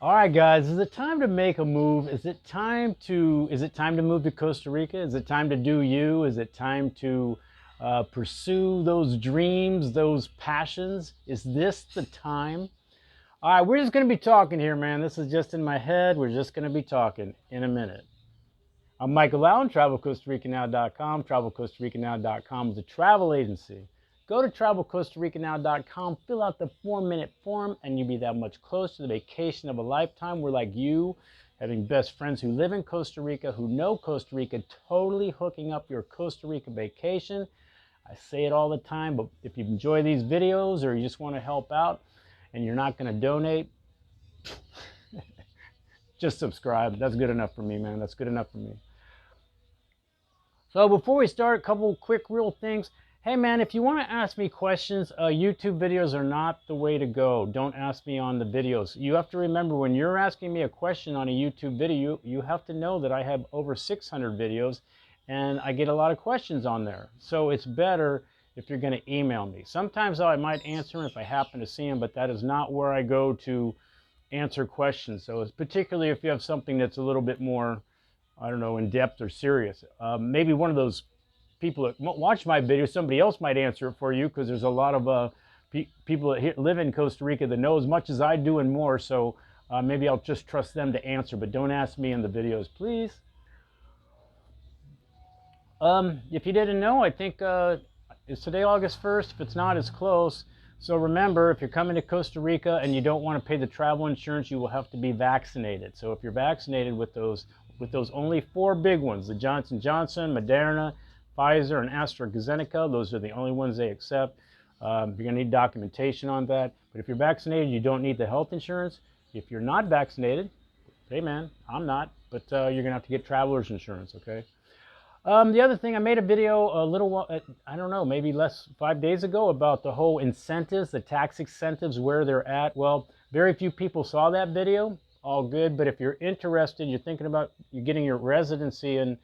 All right, guys, is it time to make a move? Is it time to move to Costa Rica? Is it time to do you? Is it time to pursue those dreams, those passions? Is this the time? All right, we're just going to be talking here, man. This is just in my head. We're just going to be talking in a minute. I'm Michael Allen, travelcostaricanow.com. Travelcostaricanow.com is a travel agency. Go to travelcostaricanow.com, fill out the 4-minute form, and you'll be that much closer to the vacation of a lifetime. We're like you, having best friends who live in Costa Rica, who know Costa Rica, totally hooking up your Costa Rica vacation. I say it all the time, but if you enjoy these videos or you just want to help out and you're not going to donate, just subscribe. That's good enough for me, man. That's good enough for me. So before we start, a couple quick real things. Hey man, if you want to ask me questions, YouTube videos are not the way to go. Don't ask me on the videos. You have to remember, when you're asking me a question on a YouTube video, you have to know that I have over 600 videos and I get a lot of questions on there. So it's better if you're going to email me. Sometimes I might answer them if I happen to see them, but that is not where I go to answer questions. So it's particularly if you have something that's a little bit more, I don't know, in depth or serious. Maybe one of those people that watch my video, somebody else might answer it for you, because there's a lot of people that live in Costa Rica that know as much as I do and more. So maybe I'll just trust them to answer, but don't ask me in the videos, please. If you didn't know, I think is today August 1st? If it's not, it's close. So remember, if you're coming to Costa Rica and you don't want to pay the travel insurance, you will have to be vaccinated. So if you're vaccinated with those only 4 big ones, the Johnson & Johnson, Moderna, Pfizer, and AstraZeneca, those are the only ones they accept. You're going to need documentation on that. But if you're vaccinated, you don't need the health insurance. If you're not vaccinated, hey man, I'm not, but you're going to have to get traveler's insurance, okay? The other thing, I made a video a little while, I don't know, maybe 5 days ago, about the whole incentives, the tax incentives, where they're at. Well, very few people saw that video. All good, but if you're interested, you're thinking about getting your residency in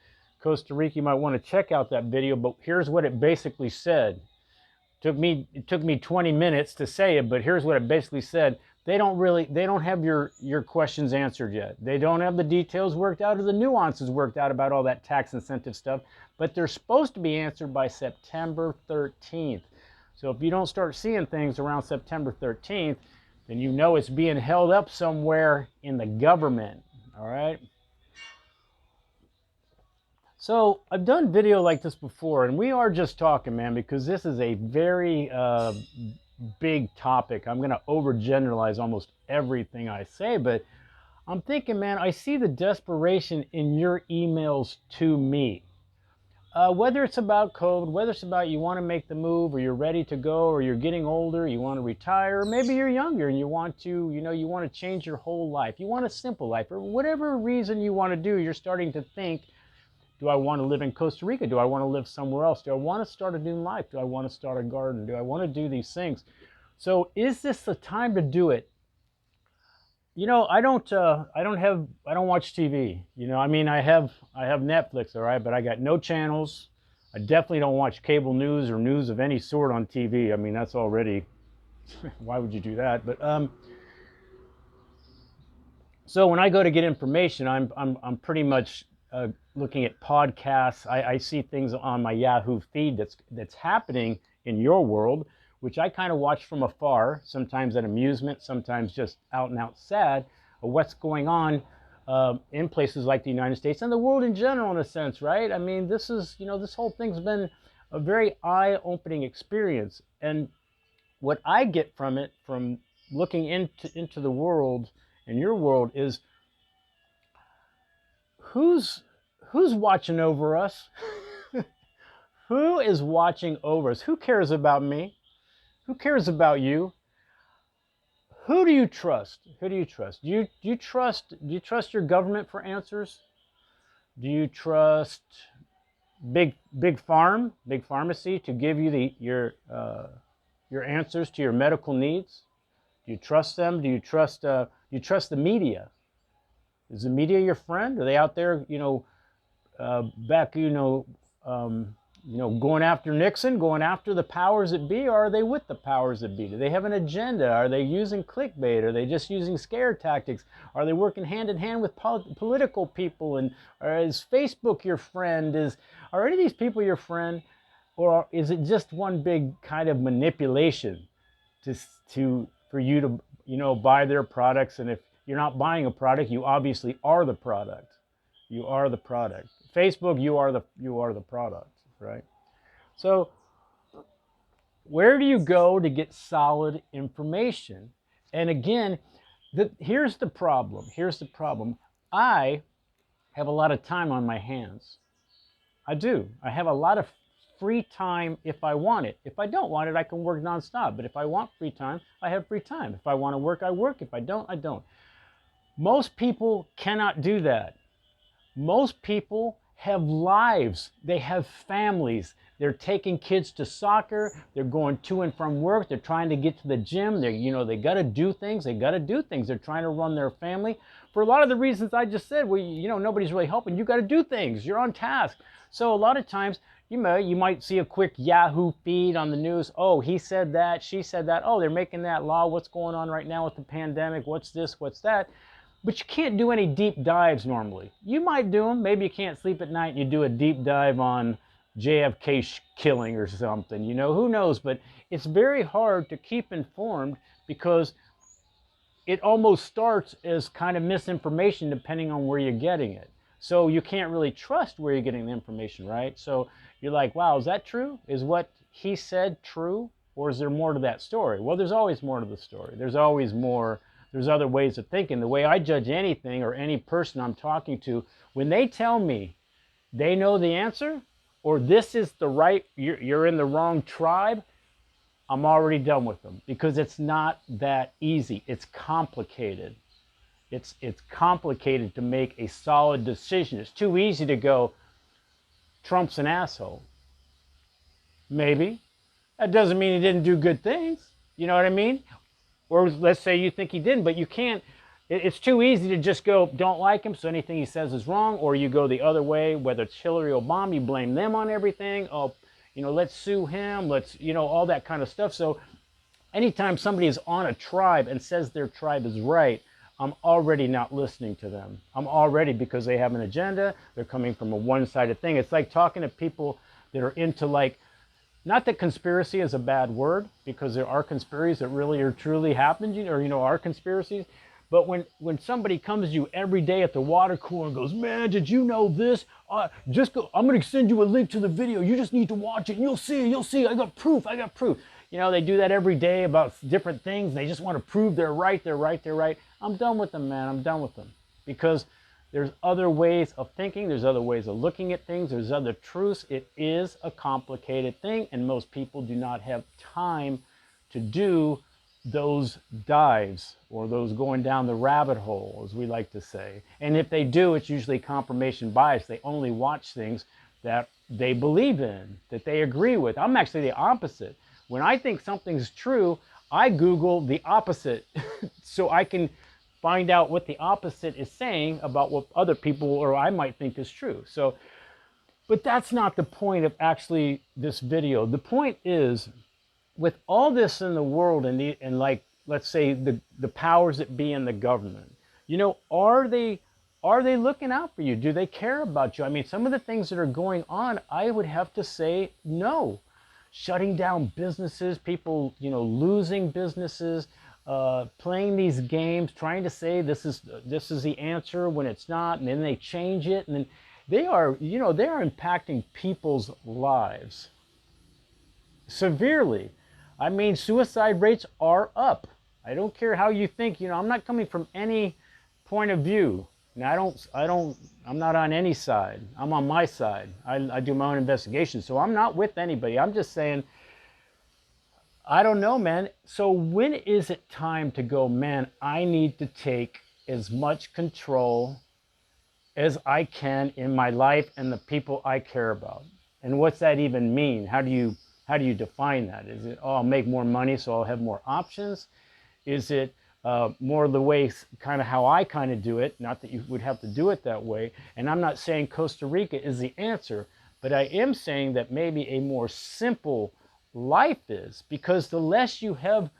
Costa Rica, you might want to check out that video. But here's what it basically said. It took me 20 minutes to say it, but here's what it basically said. They don't have your questions answered yet. They don't have the details worked out or the nuances worked out about all that tax incentive stuff, but they're supposed to be answered by September 13th. So if you don't start seeing things around September 13th, then you know it's being held up somewhere in the government, all right? So I've done video like this before, and we are just talking, man, because this is a very big topic. I'm going to overgeneralize almost everything I say, but I'm thinking, man, I see the desperation in your emails to me. Whether it's about COVID, whether it's about you want to make the move, or you're ready to go, or you're getting older, you want to retire, or maybe you're younger and you want to, you want to change your whole life. You want a simple life, or whatever reason you want to do, you're starting to think, do I want to live in Costa Rica? Do I want to live somewhere else? Do I want to start a new life? Do I want to start a garden? Do I want to do these things? So is this the time to do it? I don't watch TV. I mean, I have Netflix, all right, but I got no channels. I definitely don't watch cable news or news of any sort on TV. I mean, that's already, why would you do that? But so when I go to get information, I'm pretty much looking at podcasts. I see things on my Yahoo feed that's happening in your world, which I kind of watch from afar, sometimes at amusement, sometimes just out and out sad of what's going on in places like the United States and the world in general, in a sense, right? I mean, this whole thing's been a very eye-opening experience. And what I get from it, from looking into the world and your world, is who's watching over us? Who is watching over us? Who cares about me? Who cares about you? Who do you trust? Who do you trust? Do you trust your government for answers? Do you trust big pharmacy to give you your answers to your medical needs? Do you trust them? Do you trust the media? Is the media your friend? Are they out there, back, you know, going after Nixon, going after the powers that be, or are they with the powers that be? Do they have an agenda? Are they using clickbait? Are they just using scare tactics? Are they working hand in hand with political people? And or is Facebook your friend? Are any of these people your friend? Or is it just one big kind of manipulation for you to, you know, buy their products? And if you're not buying a product, you obviously are the product. You are the product. Facebook, you are the product, right? So where do you go to get solid information? And again, here's the problem. Here's the problem. I have a lot of time on my hands. I do. I have a lot of free time if I want it. If I don't want it, I can work nonstop. But if I want free time, I have free time. If I want to work, I work. If I don't, I don't. Most people cannot do that. Most people have lives. They have families. They're taking kids to soccer. They're going to and from work. They're trying to get to the gym. They got to do things. They got to do things. They're trying to run their family. For a lot of the reasons I just said, well, nobody's really helping. You got to do things. You're on task. So a lot of times, you might see a quick Yahoo feed on the news. Oh, he said that. She said that. Oh, they're making that law. What's going on right now with the pandemic? What's this? What's that? But you can't do any deep dives normally. You might do them. Maybe you can't sleep at night and you do a deep dive on JFK killing or something. Who knows? But it's very hard to keep informed because it almost starts as kind of misinformation depending on where you're getting it. So you can't really trust where you're getting the information, right? So you're like, wow, is that true? Is what he said true? Or is there more to that story? Well, there's always more to the story. There's always more. There's other ways of thinking. The way I judge anything or any person I'm talking to, when they tell me they know the answer or this is the right, you're in the wrong tribe, I'm already done with them because it's not that easy. It's complicated. It's complicated to make a solid decision. It's too easy to go, Trump's an asshole. Maybe. That doesn't mean he didn't do good things. You know what I mean? Or let's say you think he didn't, but you can't. It's too easy to just go, don't like him, so anything he says is wrong. Or you go the other way, whether it's Hillary or Obama, you blame them on everything. Oh, let's sue him. Let's, all that kind of stuff. So anytime somebody is on a tribe and says their tribe is right, I'm already not listening to them. I'm already, because they have an agenda. They're coming from a one-sided thing. It's like talking to people that are into not that conspiracy is a bad word, because there are conspiracies that really or truly happened, are conspiracies. But when somebody comes to you every day at the water cooler and goes, man, did you know this? Just go, I'm going to send you a link to the video. You just need to watch it and you'll see. I got proof. They do that every day about different things. They just want to prove they're right. I'm done with them, man. I'm done with them. Because there's other ways of thinking. There's other ways of looking at things. There's other truths. It is a complicated thing. And most people do not have time to do those dives or those going down the rabbit hole, as we like to say. And if they do, it's usually confirmation bias. They only watch things that they believe in, that they agree with. I'm actually the opposite. When I think something's true, I Google the opposite so I can find out what the opposite is saying about what other people or I might think is true. So, but that's not the point of actually this video. The point is, with all this in the world and let's say the powers that be in the government, are they looking out for you? Do they care about you? I mean, some of the things that are going on, I would have to say no. Shutting down businesses, people, losing businesses, playing these games, trying to say this is the answer when it's not, and then they change it, and then they are impacting people's lives severely. I mean, suicide rates are up. I don't care how you think. I'm not coming from any point of view. Now, I'm not on any side. I'm on my side. I do my own investigation, so I'm not with anybody. I'm just saying, I don't know, man. So when is it time to go, man, I need to take as much control as I can in my life and the people I care about? And what's that even mean? How do you define that? Is it, I'll make more money so I'll have more options? Is it more the way kind of how I kind of do it? Not that you would have to do it that way. And I'm not saying Costa Rica is the answer, But I am saying that maybe a more simple life is, because the less you have,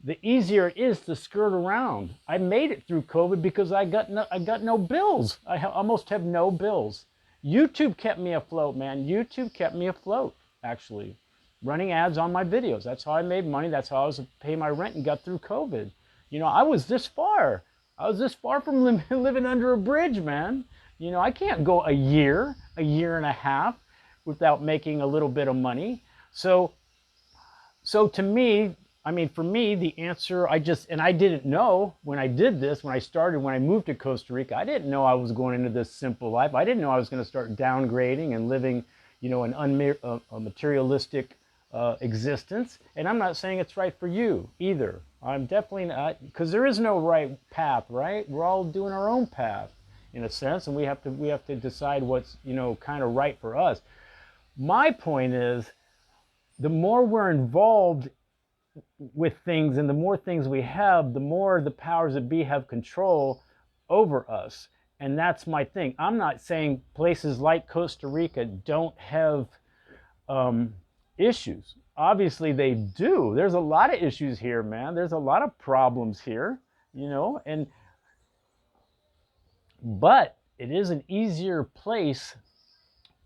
the easier it is to skirt around. I made it through COVID because I got no bills. Almost have no bills. YouTube kept me afloat, man. YouTube kept me afloat, actually. Running ads on my videos. That's how I made money. That's how I was paying my rent and got through COVID. You know, I was this far. I was this far from living under a bridge, man. You know, I can't go a year and a half without making a little bit of money. So to me, I mean, for me, the answer, I didn't know when I did this, when I moved to Costa Rica, I didn't know I was going into this simple life. I didn't know I was going to start downgrading and living, you know, a materialistic existence. And I'm not saying it's right for you either. I'm definitely not, because there is no right path, right? We're all doing our own path in a sense, and we have to decide what's, you know, kind of right for us. My point is, the more we're involved with things and the more things we have, the more the powers that be have control over us. And that's my thing. I'm not saying places like Costa Rica don't have issues. Obviously they do. There's a lot of issues here, man. There's a lot of problems here, you know, but it is an easier place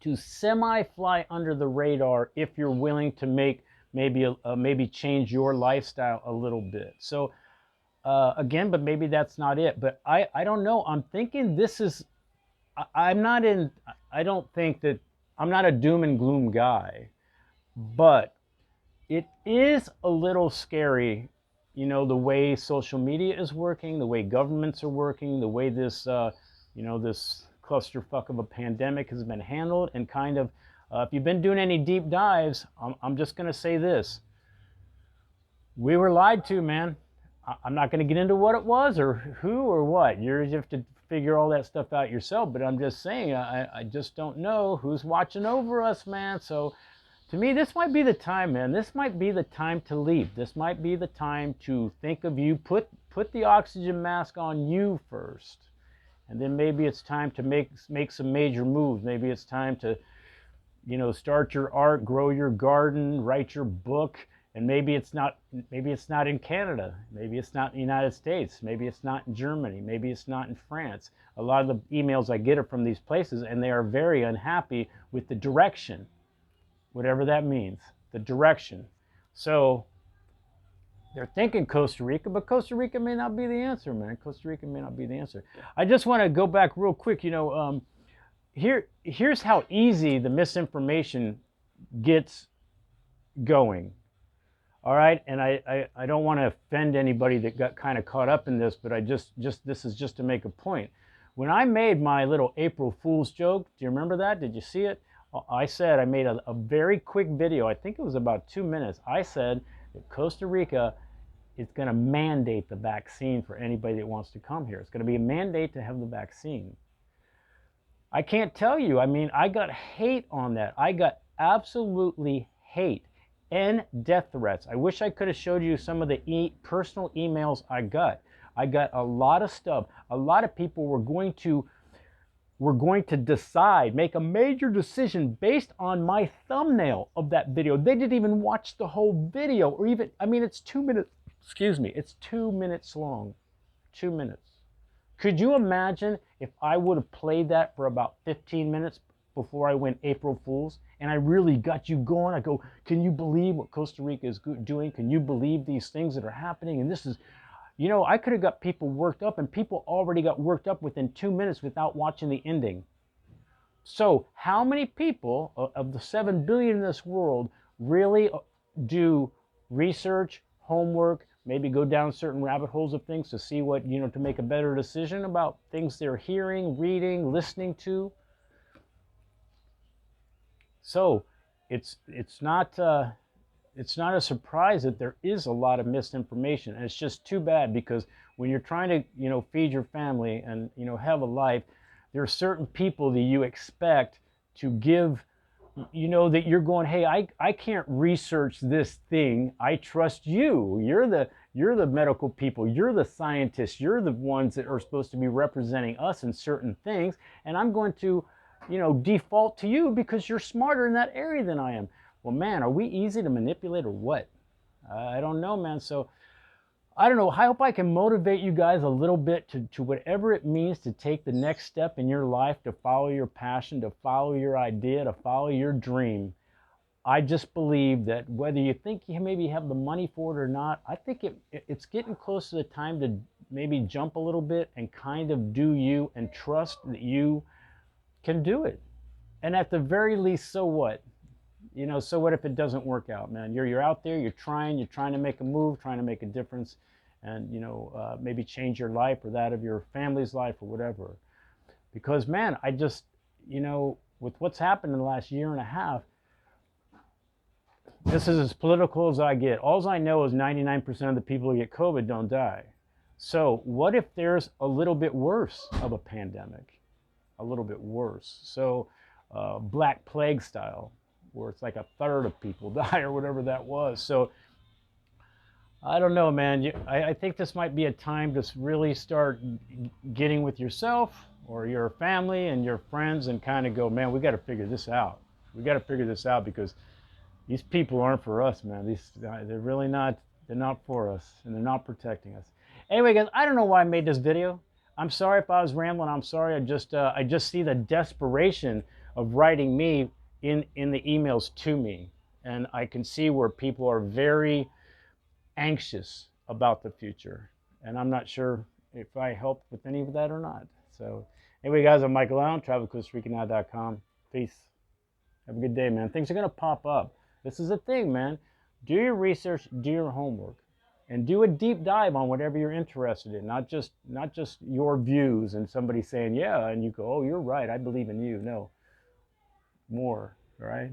to semi-fly under the radar if you're willing to make maybe change your lifestyle a little bit. So again, but maybe that's not it. But I don't know. I'm thinking this is, I don't think that, I'm not a doom and gloom guy, but it is a little scary, you know, the way social media is working, the way governments are working, the way this, you know, this clusterfuck of a pandemic has been handled, and kind of, if you've been doing any deep dives, I'm just going to say this. We were lied to, man. I'm not going to get into what it was or who or what. You have to figure all that stuff out yourself, but I'm just saying, I just don't know who's watching over us, man. So to me, this might be the time, man. This might be the time to leave. This might be the time to think of you. Put the oxygen mask on you first. And then maybe it's time to make some major moves. Maybe it's time to, you know, start your art, grow your garden, write your book. And maybe it's not in Canada. Maybe it's not in the United States. Maybe it's not in Germany. Maybe it's not in France. A lot of the emails I get are from these places, and they are very unhappy with the direction, whatever that means, the direction. So they're thinking Costa Rica, but Costa Rica may not be the answer, man. Costa Rica may not be the answer. I just want to go back real quick. You know, here's how easy the misinformation gets going. All right, and I don't want to offend anybody that got kind of caught up in this, but this is just to make a point. When I made my little April Fool's joke, do you remember that? Did you see it? I said, I made a very quick video. I think it was about 2 minutes. I said that Costa Rica is going to mandate the vaccine for anybody that wants to come here. It's going to be a mandate to have the vaccine. I can't tell you. I mean, I got hate on that. I got absolutely hate and death threats. I wish I could have showed you some of the personal emails I got. I got a lot of stuff. A lot of people were going to decide, make a major decision based on my thumbnail of that video. They didn't even watch the whole video, or even, I mean, it's 2 minutes, excuse me, it's 2 minutes long, 2 minutes. Could you imagine if I would have played that for about 15 minutes before I went April Fool's, and I really got you going? I go, can you believe what Costa Rica is doing? Can you believe these things that are happening? And this is, you know, I could have got people worked up, and people already got worked up within 2 minutes without watching the ending. So how many people of the 7 billion in this world really do research, homework, maybe go down certain rabbit holes of things to see what, you know, to make a better decision about things they're hearing, reading, listening to? So it's not a surprise that there is a lot of misinformation, and it's just too bad, because when you're trying to, you know, feed your family and, you know, have a life, there are certain people that you expect to give, you know, that you're going, hey, I can't research this thing. I trust you. You're the medical people. You're the scientists. You're the ones that are supposed to be representing us in certain things, and I'm going to default to you because you're smarter in that area than I am. Well, man, are we easy to manipulate or what? I don't know, man. So I don't know. I hope I can motivate you guys a little bit to whatever it means to take the next step in your life, to follow your passion, to follow your idea, to follow your dream. I just believe that whether you think you maybe have the money for it or not, I think it's getting close to the time to maybe jump a little bit and kind of do you and trust that you can do it. And at the very least, so what? So what if it doesn't work out, man? You're out there, you're trying to make a move, trying to make a difference, and maybe change your life or that of your family's life or whatever. Because, man, I just, with what's happened in the last year and a half, this is as political as I get. All I know is 99% of the people who get COVID don't die. So what if there's a little bit worse of a pandemic? A little bit worse. So Black Plague style, where it's like a third of people die or whatever that was. So I don't know, man. I think this might be a time to really start getting with yourself or your family and your friends and kind of go, man, we got to figure this out. We got to figure this out because these people aren't for us, man. They're really not. They're not for us, and they're not protecting us. Anyway, guys, I don't know why I made this video. I'm sorry if I was rambling. I'm sorry. I just see the desperation of writing me in the emails to me, and I can see where people are very anxious about the future, and I'm not sure if I helped with any of that or not. So, anyway, guys, I'm Michael Allen, travelcostarica.com. Peace. Have a good day, man. Things are gonna pop up. This is the thing, man. Do your research, do your homework, and do a deep dive on whatever you're interested in. Not just your views and somebody saying, yeah, and you go, oh, you're right, I believe in you. No, more, all right?